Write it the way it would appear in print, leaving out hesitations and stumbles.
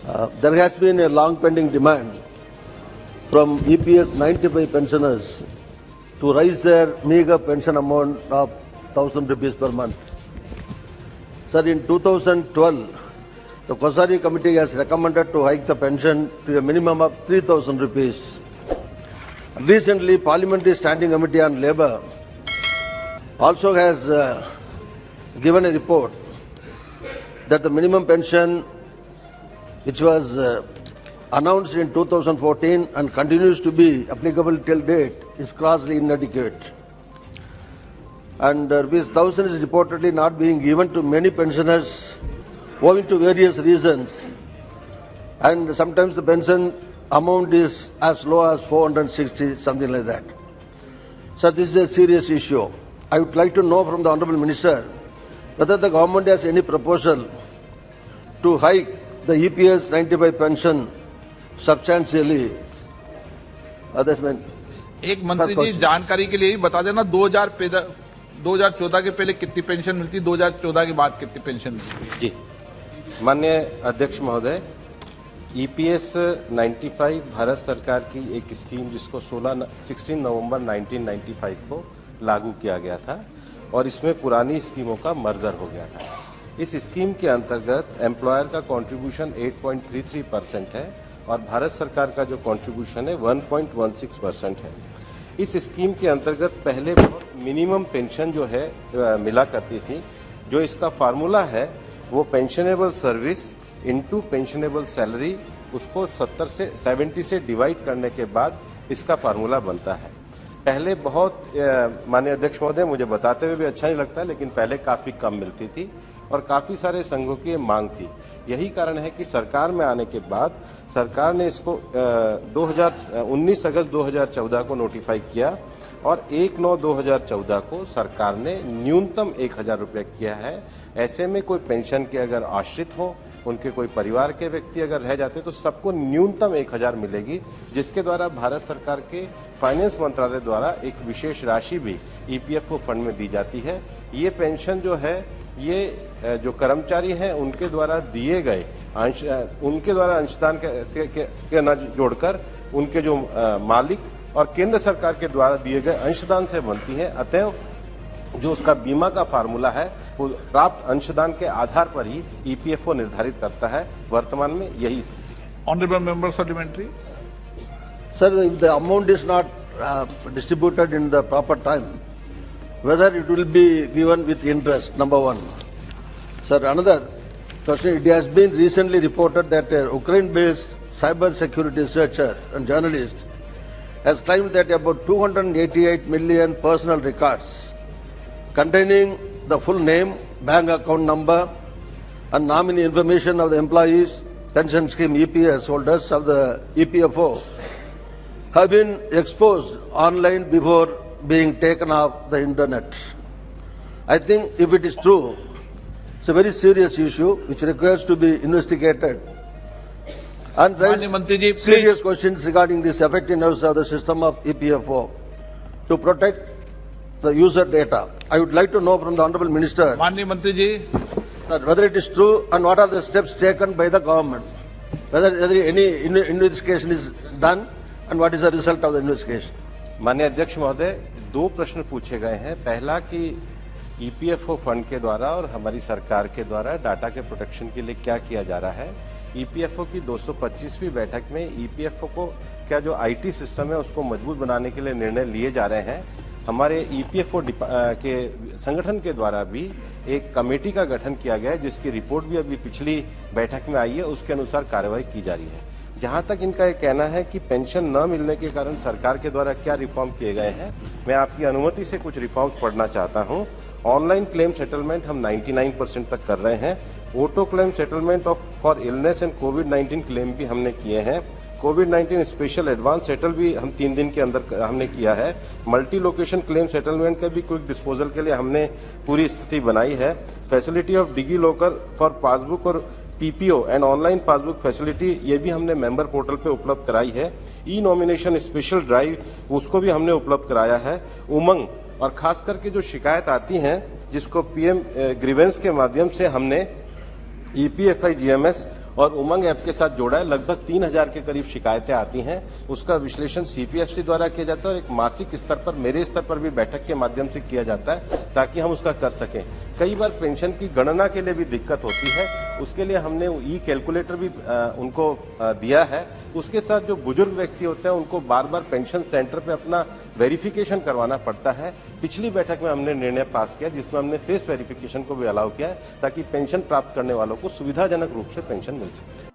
There has been a long pending demand from EPS 95 pensioners to raise their meager pension amount of 1,000 rupees per month. Sir, in 2012, the Kosari committee has recommended to hike the pension to a minimum of 3,000 rupees. Recently, Parliamentary Standing Committee on Labour also has given a report that the minimum pension, which was announced in 2014 and continues to be applicable till date, is grossly inadequate. And rupees 1,000 is reportedly not being given to many pensioners owing to various reasons. And sometimes the pension amount is as low as 460, something like that. So this is a serious issue. I would like to know from the Honourable Minister whether the government has any proposal to hike the EPS 95 pension substantially. That's my एक मंत्री जी जानकारी के लिए ही बता देना 2014 के पहले कितनी पेंशन मिलती, 2014 के बाद कितनी पेंशन मिलती? जी, माननीय अध्यक्ष महोदय, ईपीएस 95 भारत सरकार की एक स्कीम जिसको 16 नवंबर 1995 को लागू किया गया था और इसमें पुरानी स्कीमों का मर्जर हो गया था। इस स्कीम के अंतर्गत एम्प्लॉयर का कंट्रीब्यूशन 8.33% है और भारत सरकार का जो कंट्रीब्यूशन है 1.16% है। इस स्कीम के अंतर्गत पहले बहुत मिनिमम पेंशन जो है मिला करती थी। जो इसका फार्मूला है वो pensionable service into pensionable salary, उसको 70 से डिवाइड करने के बाद इसका फार्मूला बनता है। पहले बहुत माननीय अध्यक्ष महोदय, मुझे बताते हुए भी अच्छा नहीं लगता, लेकिन पहले काफी कम मिलती थी और काफी सारे संघों की मांग थी। यही कारण है कि सरकार में आने के बाद सरकार ने इसको 19 अगस्त 2014 को नोटिफाई किया और 1/9/2014 को सरकार ने न्यूनतम 1,000 रुपये किया है। ऐसे में कोई पेंशन के अगर आश्रित हो, उनके कोई परिवार के व्यक्ति अगर रह जाते तो सबको न्यूनतम 1,000 मिलेगी, जिसके द्वारा भारत सरकार के फाइनेंस मंत्रालय द्वारा एक विशेष राशि भी ईपीएफओ फंड में दी जाती है। ये पेंशन जो है, ये जो कर्मचारी हैं उनके द्वारा दिए गए उनके द्वारा अंशदान के न जोड़कर उनके जो मालिक और केंद्र सरकार के द्वारा दिए गए अंशदान से बनती है। अतएव जो उसका बीमा का फार्मूला है वो प्राप्त अंशदान के आधार पर ही ईपीएफओ निर्धारित करता है। वर्तमान में यही स्थिति। Honourable member supplementary. Sir, if the amount is not distributed in the proper time, whether it will be given with interest, number one. Sir, another question, it has been recently reported that a Ukraine-based cyber security researcher and journalist has claimed that about 288 million personal records containing the full name, bank account number and nominee information of the employees, pension scheme EPS holders of the EPFO have been exposed online before being taken off the internet. I think if it is true, it's a very serious issue which requires to be investigated and raise serious questions regarding this effectiveness of the system of EPFO to protect the user data. I would like to know from the Honourable Minister whether it is true and what are the steps taken by the government, whether any investigation is done and what is the result of the investigation. माननीय अध्यक्ष महोदय, दो प्रश्न पूछे गए हैं। पहला कि ईपीएफओ फंड के द्वारा और हमारी सरकार के द्वारा डाटा के प्रोटेक्शन के लिए क्या किया जा रहा है। ईपीएफओ की 225वीं बैठक में ईपीएफओ को क्या जो आईटी सिस्टम है उसको मजबूत बनाने के लिए निर्णय लिए जा रहे हैं। हमारे ईपीएफओ के संगठन के द्वारा भी एक कमेटी का गठन किया गया है, जिसकी रिपोर्ट भी अभी पिछली बैठक में आई है। उसके अनुसार कार्रवाई की जा रही है। जहां तक इनका ये कहना है कि पेंशन न मिलने के कारण सरकार के द्वारा क्या रिफॉर्म किए गए हैं, मैं आपकी अनुमति से कुछ रिफॉर्म्स पढ़ना चाहता हूं। ऑनलाइन क्लेम सेटलमेंट हम 99% तक कर रहे हैं। Auto claim settlement for illness and covid claim भी हमने किए हैं। कोविड-19 स्पेशल एडवांस सेटल भी हम 3 दिन के अंदर हमने किया है। मल्टी लोकेशन क्लेम सेटलमेंट का भी क्विक डिस्पोजल के लिए हमने पूरी स्थिति बनाई है। Facility of DigiLocker for passbook और PPO and online passbook facility, ये भी हमने मेंबर पोर्टल पे उपलब्ध कराई है। ई नॉमिनेशन स्पेशल ड्राइव उसको भी हमने उपलब्ध कराया है। उमंग और खास करके जो शिकायत आती हैं जिसको पीएम ग्रीवेंस के माध्यम से हमने ईपीएफआई जीएमएस और उमंग ऐप के साथ जोड़ा है। लगभग 3000 के करीब शिकायतें आती हैं, उसका विश्लेषण सीपीएफसी द्वारा किया जाता है और एक मासिक स्तर पर, मेरे स्तर पर भी बैठक के माध्यम से किया जाता है ताकि हम उसका कर सकें। कई बार पेंशन की गणना के लिए भी दिक्कत होती है, उसके लिए हमने ई कैलकुलेटर भी उनको दिया है। उसके साथ जो बुजुर्ग व्यक्ति होते हैं उनको बार बार पेंशन सेंटर पे अपना वेरिफिकेशन करवाना पड़ता है। पिछली बैठक में हमने निर्णय पास किया जिसमें हमने फेस वेरिफिकेशन को भी अलाउ किया है ताकि पेंशन प्राप्त करने वालों को सुविधाजनक रूप से पेंशन मिल सके।